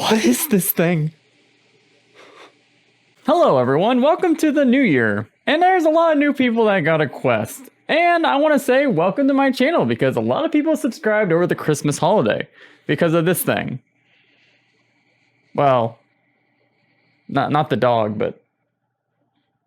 What is this thing? Hello everyone, welcome to the new year. And there's a lot of new people that got a Quest. And I want to say welcome to my channel because a lot of people subscribed over the Christmas holiday because of this thing. Well, not the dog, but...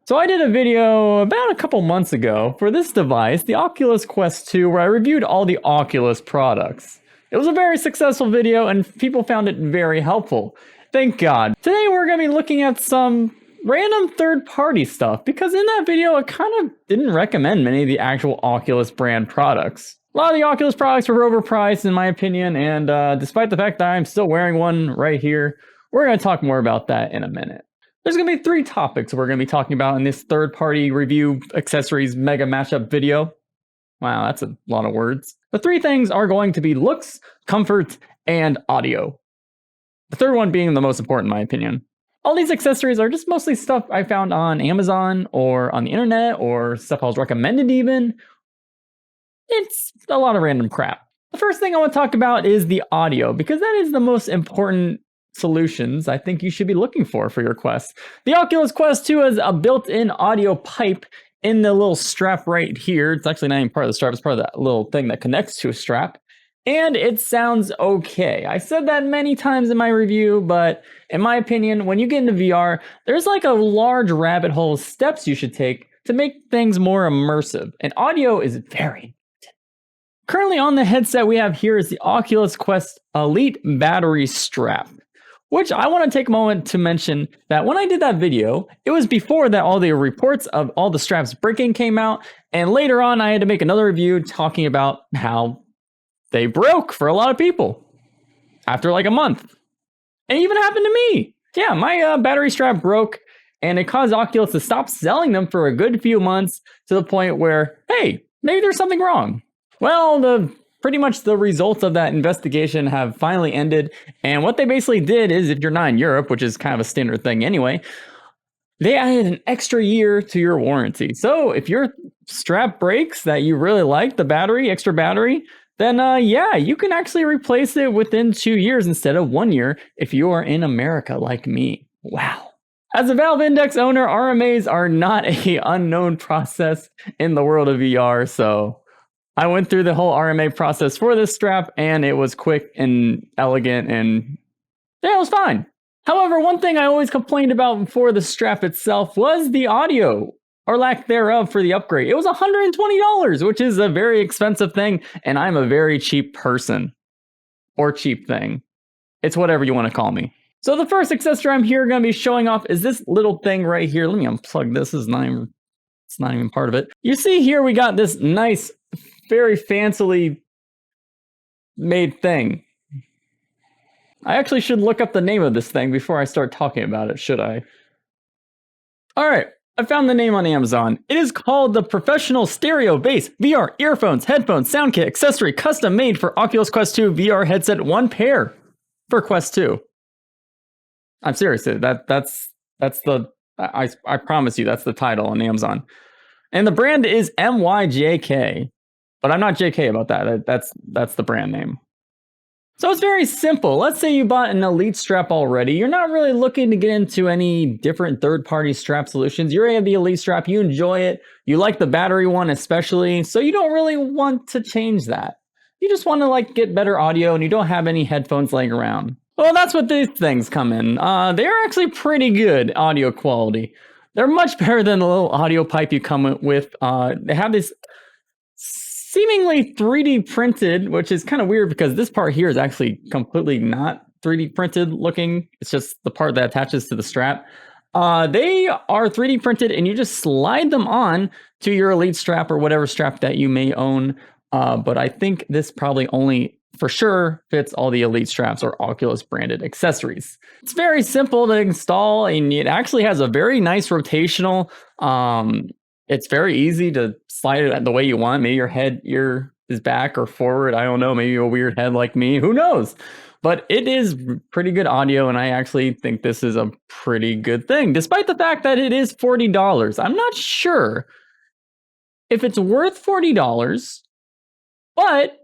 So I did a video about a couple months ago for this device, the Oculus Quest 2, where I reviewed all the Oculus products. It was a very successful video and people found it very helpful. Thank God. Today we're going to be looking at some random third-party stuff because in that video I kind of didn't recommend many of the actual Oculus brand products. A lot of the Oculus products were overpriced in my opinion, and despite the fact that I'm still wearing one right here, we're going to talk more about that in a minute. There's going to be 3 topics we're going to be talking about in this third-party review accessories mega mashup video. Wow, that's a lot of words. The 3 things are going to be looks, comfort, and audio. The third one being the most important in my opinion. All these accessories are just mostly stuff I found on Amazon or on the internet or stuff I was recommended even. It's a lot of random crap. The first thing I want to talk about is the audio because that is the most important solutions I think you should be looking for your Quest. The Oculus Quest 2 has a built-in audio pipe in the little strap right here. It's actually not even part of the strap, it's part of that little thing that connects to a strap. And it sounds okay. I said that many times in my review, but in my opinion, when you get into VR, there's like a large rabbit hole of steps you should take to make things more immersive. And audio is very important. Currently on the headset we have here is the Oculus Quest Elite battery strap. Which I want to take a moment to mention that when I did that video, it was before that all the reports of all the straps breaking came out, and later on I had to make another review talking about how they broke for a lot of people after like a month. It even happened to me. Yeah, my battery strap broke, and it caused Oculus to stop selling them for a good few months to the point where, hey, maybe there's something wrong. Well, pretty much the results of that investigation have finally ended, and what they basically did is, if you're not in Europe, which is kind of a standard thing anyway, they added an extra year to your warranty. So if your strap breaks that you really like, the battery, extra battery, then yeah, you can actually replace it within 2 years instead of 1 year if you are in America like me. Wow. As a Valve Index owner, RMAs are not an unknown process in the world of VR, so I went through the whole RMA process for this strap, and it was quick and elegant, and yeah, it was fine. However, one thing I always complained about before the strap itself was the audio, or lack thereof, for the upgrade. It was $120, which is a very expensive thing, and I'm a very cheap person. Or cheap thing. It's whatever you want to call me. So the first accessory I'm here going to be showing off is this little thing right here. Let me unplug this. It's not even part of it. You see here we got this nice, very fancily made thing. I actually should look up the name of this thing before I start talking about it, should I? Alright, I found the name on Amazon. It is called the Professional Stereo Bass VR Earphones, Headphones, Sound Kit, Accessory, Custom Made for Oculus Quest 2 VR Headset 1 pair for Quest 2. I'm serious, that's the, I promise you, that's the title on Amazon. And the brand is MYJK. But I'm not JK about that. That's the brand name. So it's very simple. Let's say you bought an Elite strap already. You're not really looking to get into any different third-party strap solutions. You already have the Elite strap. You enjoy it. You like the battery one especially. So you don't really want to change that. You just want to like get better audio and you don't have any headphones laying around. Well, that's what these things come in. They are actually pretty good audio quality. They're much better than the little audio pipe you come with. They have this seemingly 3D printed, which is kind of weird because this part here is actually completely not 3D printed looking. It's just the part that attaches to the strap. They are 3D printed and you just slide them on to your Elite strap or whatever strap that you may own. But I think this probably only for sure fits all the Elite straps or Oculus branded accessories. It's very simple to install and it actually has a very nice rotational, it's very easy to slide it the way you want. Maybe your ear is back or forward. I don't know. Maybe a weird head like me. Who knows? But it is pretty good audio, and I actually think this is a pretty good thing, despite the fact that it is $40. I'm not sure if it's worth $40, but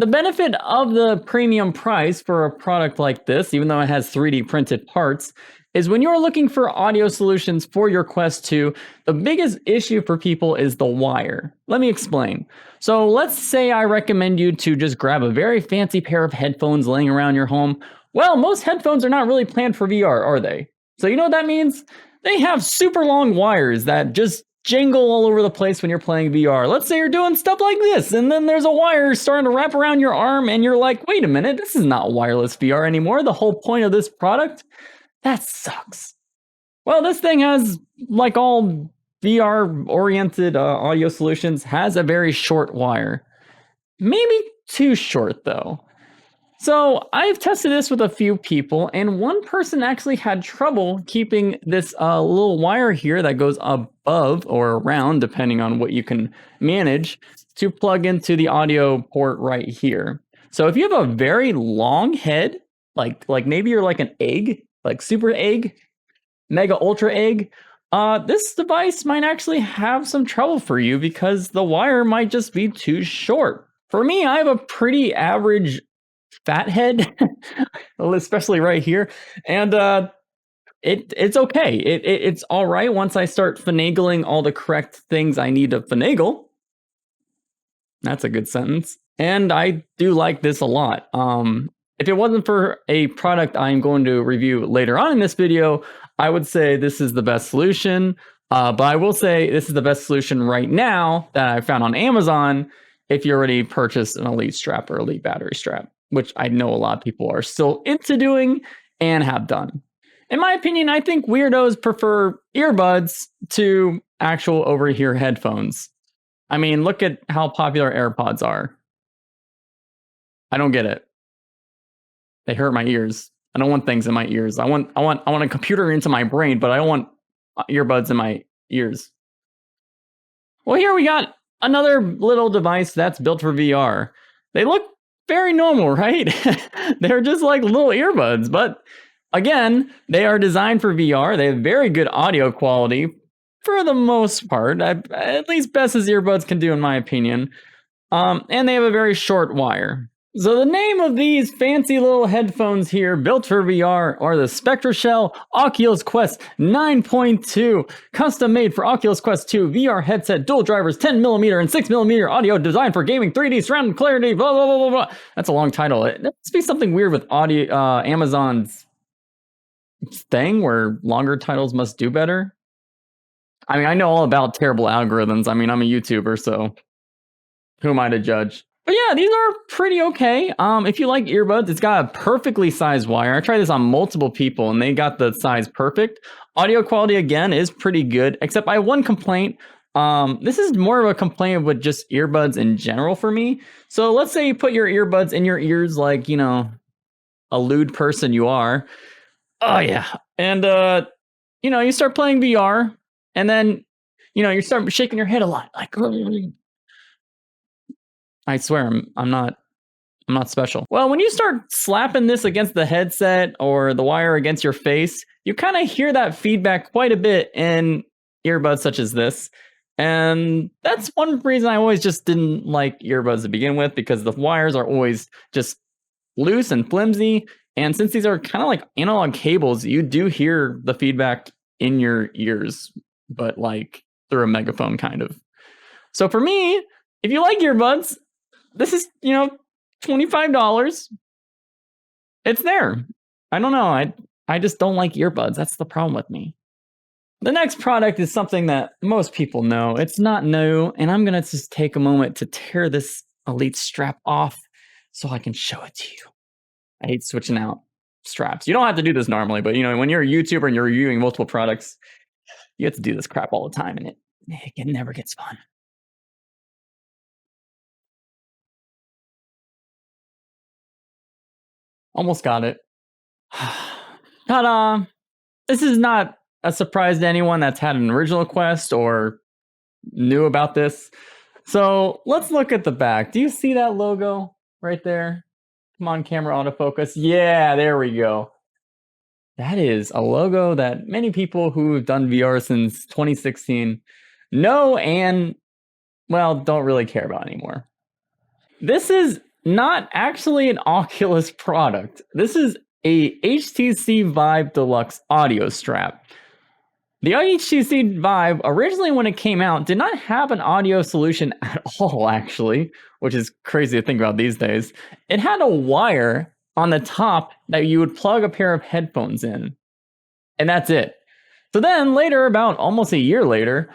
The benefit of the premium price for a product like this, even though it has 3D printed parts, is when you're looking for audio solutions for your Quest 2, the biggest issue for people is the wire. Let me explain. So let's say I recommend you to just grab a very fancy pair of headphones laying around your home. Well, most headphones are not really planned for VR, are they? So you know what that means? They have super long wires that just jangle all over the place when you're playing VR. Let's say you're doing stuff like this, and then there's a wire starting to wrap around your arm, and you're like, wait a minute, this is not wireless VR anymore. The whole point of this product? That sucks. Well, this thing has, like all VR-oriented audio solutions, has a very short wire. Maybe too short, though. So I've tested this with a few people, and one person actually had trouble keeping this little wire here that goes above or around, depending on what you can manage, to plug into the audio port right here. So if you have a very long head, like maybe you're like an egg, like super egg, mega ultra egg, this device might actually have some trouble for you because the wire might just be too short. For me, I have a pretty average fat head, especially right here, and it's okay. It's all right once I start finagling all the correct things I need to finagle. That's a good sentence. And I do like this a lot. If it wasn't for a product I'm going to review later on in this video, I would say this is the best solution. But I will say this is the best solution right now that I found on Amazon if you already purchased an Elite strap or Elite battery strap, which I know a lot of people are still into doing and have done. In my opinion, I think weirdos prefer earbuds to actual over-ear headphones. I mean, look at how popular AirPods are. I don't get it. They hurt my ears. I don't want things in my ears. I want a computer into my brain, but I don't want earbuds in my ears. Well, here we got another little device that's built for VR. They look very normal, right? They're just like little earbuds, but again, they are designed for VR. They have very good audio quality for the most part, at least best as earbuds can do in my opinion. And they have a very short wire. So the name of these fancy little headphones here built for VR are the Spectrashell Oculus Quest 9.2, custom made for Oculus Quest 2 VR headset, dual drivers, 10mm and 6mm audio, designed for gaming, 3D surround clarity, blah, blah, blah, blah, blah. That's a long title. It must be something weird with audio, Amazon's thing where longer titles must do better. I mean, I know all about terrible algorithms. I mean, I'm a YouTuber, so who am I to judge? But yeah, these are pretty okay. If you like earbuds, it's got a perfectly sized wire. I tried this on multiple people and they got the size perfect. Audio quality, again, is pretty good, except I have one complaint. This is more of a complaint with just earbuds in general for me. So let's say you put your earbuds in your ears like, you know, a lewd person you are. Oh yeah. And, you know, you start playing VR and then, you know, you start shaking your head a lot. Like, I swear, I'm not special. Well, when you start slapping this against the headset or the wire against your face, you kind of hear that feedback quite a bit in earbuds such as this. And that's one reason I always just didn't like earbuds to begin with, because the wires are always just loose and flimsy. And since these are kind of like analog cables, you do hear the feedback in your ears, but like through a megaphone kind of. So for me, if you like earbuds, this is, you know, $25. It's there. I don't know. I just don't like earbuds. That's the problem with me. The next product is something that most people know. It's not new, and I'm going to just take a moment to tear this Elite strap off so I can show it to you. I hate switching out straps. You don't have to do this normally, but you know, when you're a YouTuber and you're reviewing multiple products, you have to do this crap all the time, and it never gets fun. Almost got it. Ta-da! This is not a surprise to anyone that's had an original Quest or knew about this. So let's look at the back. Do you see that logo right there? Come on, camera autofocus. Yeah, there we go. That is a logo that many people who've done VR since 2016 know and, well, don't really care about anymore. This is not actually an Oculus product. This is a HTC Vive Deluxe audio strap. The HTC Vive, originally when it came out, did not have an audio solution at all, actually, which is crazy to think about these days. It had a wire on the top that you would plug a pair of headphones in, and that's it. So then later, about almost a year later,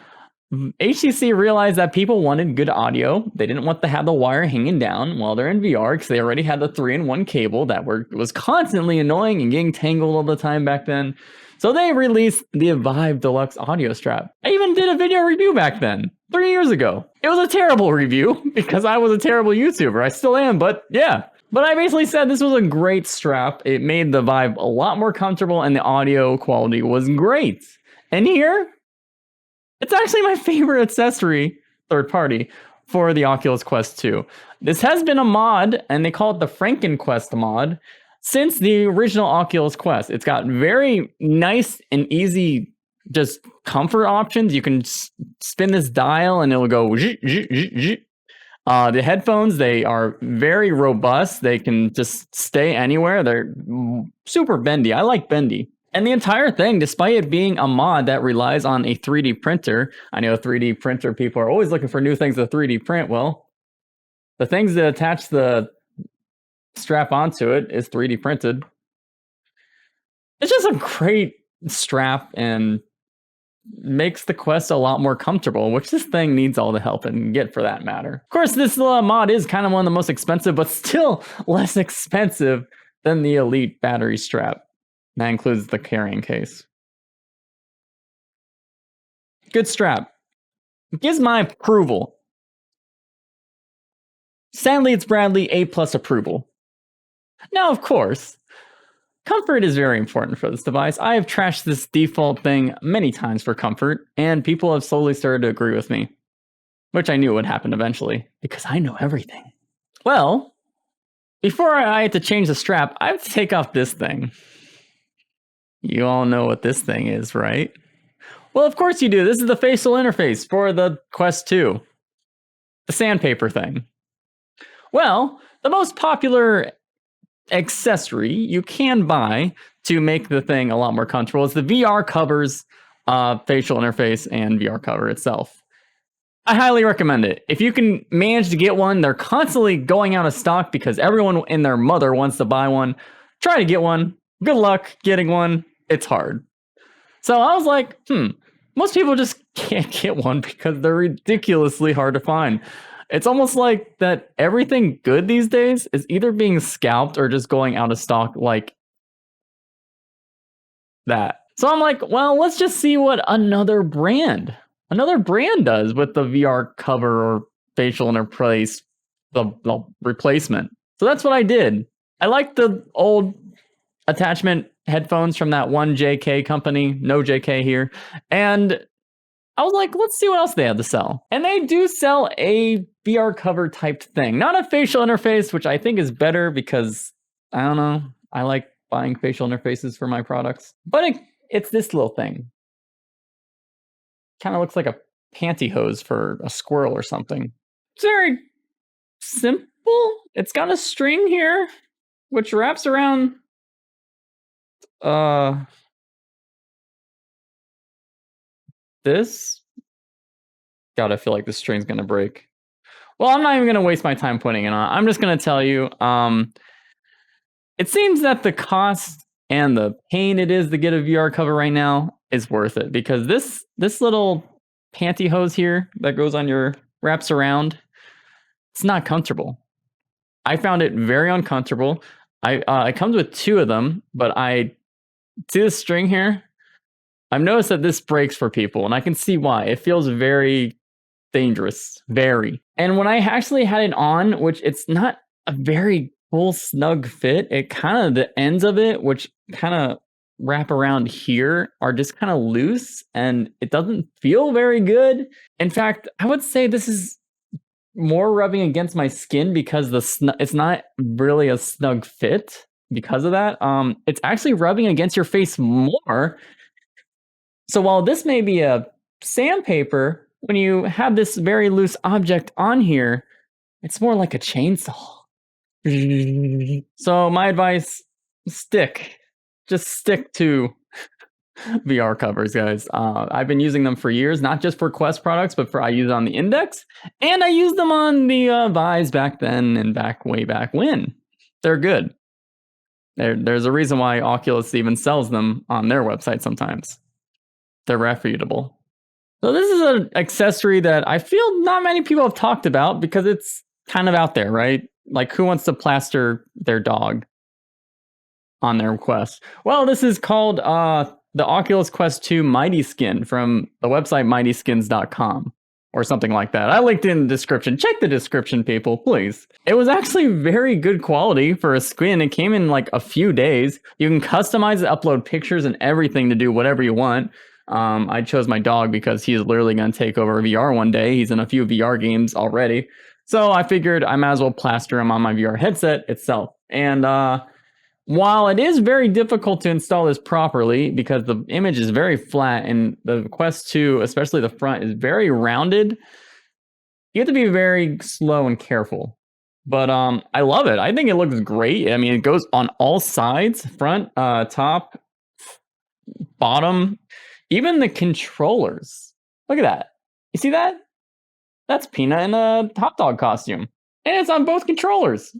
HTC realized that people wanted good audio. They didn't want to have the wire hanging down while they're in VR because they already had the 3-in-1 cable that was constantly annoying and getting tangled all the time back then. So they released the Vive Deluxe audio strap. I even did a video review back then, 3 years ago. It was a terrible review because I was a terrible YouTuber. I still am, but yeah. But I basically said this was a great strap. It made the Vive a lot more comfortable and the audio quality was great. And here, it's actually my favorite accessory, third party, for the Oculus Quest 2. This has been a mod, and they call it the Frankenquest mod, since the original Oculus Quest. It's got very nice and easy just comfort options. You can spin this dial and it'll go zzz, zzz, zzz, zzz. The headphones, they are very robust. They can just stay anywhere. They're super bendy. I like bendy. And the entire thing, despite it being a mod that relies on a 3D printer, I know 3D printer people are always looking for new things to 3D print. Well, the things that attach the strap onto it is 3D printed. It's just a great strap and makes the Quest a lot more comfortable, which this thing needs all the help it can get for that matter. Of course, this mod is kind of one of the most expensive, but still less expensive than the Elite battery strap. That includes the carrying case. Good strap. Gives my approval. Sadly, it's Bradley A+ approval. Now, of course, comfort is very important for this device. I have trashed this default thing many times for comfort, and people have slowly started to agree with me. Which I knew would happen eventually, because I know everything. Well, before I had to change the strap, I have to take off this thing. You all know what this thing is, right? Well, of course you do. This is the facial interface for the Quest 2. The sandpaper thing. Well, the most popular accessory you can buy to make the thing a lot more comfortable is the VR covers, facial interface, and VR cover itself. I highly recommend it. If you can manage to get one, they're constantly going out of stock because everyone and their mother wants to buy one. Try to get one. Good luck getting one. It's hard. So I was like, most people just can't get one because they're ridiculously hard to find. It's almost like that everything good these days is either being scalped or just going out of stock like that. So I'm like, well, let's just see what another brand does with the VR cover or facial interface, the replacement. So that's what I did. I like the old attachment headphones from that MYJK company, no JK here. And I was like, let's see what else they have to sell. And they do sell a VR cover type thing, not a facial interface, which I think is better because, I don't know, I like buying facial interfaces for my products. But it's this little thing. Kind of looks like a pantyhose for a squirrel or something. It's very simple. It's got a string here, which wraps around this. God, I feel like this string's gonna break. Well, I'm not even gonna waste my time putting it on. I'm just gonna tell you, it seems that the cost and the pain it is to get a VR cover right now is worth it because this little pantyhose here that goes on your wraps around, it's not comfortable. I found it very uncomfortable. It comes with two of them, but I see this string here. I've noticed that this breaks for people, and I can see why. It feels very dangerous, very. And when I actually had it on, which it's not a very full snug fit, it kind of, the ends of it, which kind of wrap around here, are just kind of loose, and it doesn't feel very good. In fact, I would say this is more rubbing against my skin because it's not really a snug fit because of that. It's actually rubbing against your face more. So while this may be a sandpaper, when you have this very loose object on here, it's more like a chainsaw. So my advice, just stick to VR covers, guys. I've been using them for years, not just for Quest products, but I use it on the Index, and I used them on the Vives back then and way back when. They're good. There's a reason why Oculus even sells them on their website sometimes. They're reputable. So this is an accessory that I feel not many people have talked about because it's kind of out there, right? Like, who wants to plaster their dog on their Quest? Well, this is called the Oculus Quest 2 Mightyskin from the website mightyskins.com or something like that. I linked in the description. Check the description, people, please. It was actually very good quality for a skin. It came in like a few days. You can customize it, upload pictures and everything to do whatever you want. I chose my dog because he's literally going to take over VR one day. He's in a few VR games already. So I figured I might as well plaster him on my VR headset itself. And while it is very difficult to install this properly because the image is very flat and the Quest 2, especially the front, is very rounded, you have to be very slow and careful. But I love it. I think it looks great. I mean, it goes on all sides, front, top, bottom, even the controllers. Look at that. You see that? That's Peanut in a hot dog costume. And it's on both controllers.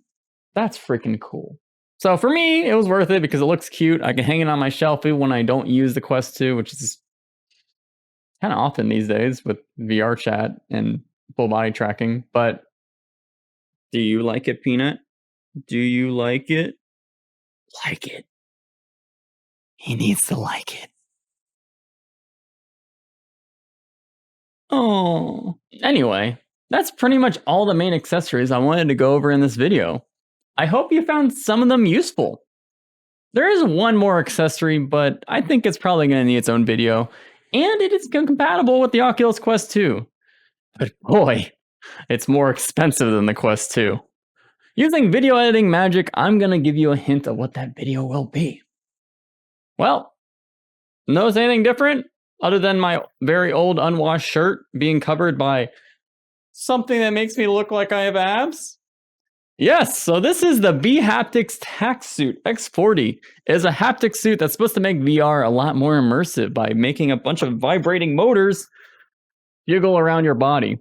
That's freaking cool. So for me, it was worth it because it looks cute. I can hang it on my shelf even when I don't use the Quest 2, which is kind of often these days with VR chat and full body tracking. But do you like it, Peanut? Do you like it? Like it. He needs to like it. Oh. Anyway, that's pretty much all the main accessories I wanted to go over in this video. I hope you found some of them useful. There is one more accessory, but I think it's probably going to need its own video, and it is compatible with the Oculus Quest 2. But boy, it's more expensive than the Quest 2. Using video editing magic, I'm going to give you a hint of what that video will be. Well, notice anything different other than my very old unwashed shirt being covered by something that makes me look like I have abs? Yes, so this is the Bhaptics Tac Suit X40. It is a haptic suit that's supposed to make VR a lot more immersive by making a bunch of vibrating motors jiggle around your body.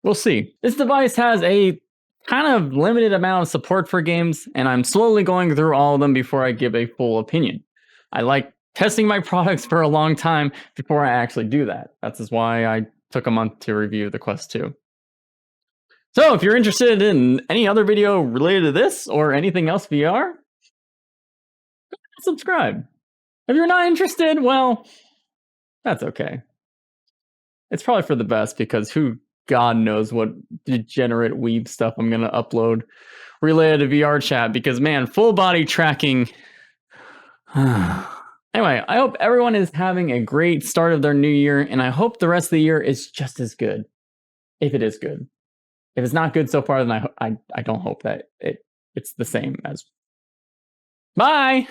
We'll see. This device has a kind of limited amount of support for games, and I'm slowly going through all of them before I give a full opinion. I like testing my products for a long time before I actually do that. That's just why I took a month to review the Quest 2. So if you're interested in any other video related to this or anything else VR, subscribe. If you're not interested, well, that's okay. It's probably for the best because God knows what degenerate weeb stuff I'm going to upload related to VR chat because, man, full body tracking. Anyway, I hope everyone is having a great start of their new year, and I hope the rest of the year is just as good, if it is good. If it's not good so far, then I don't hope that it's the same as. Bye!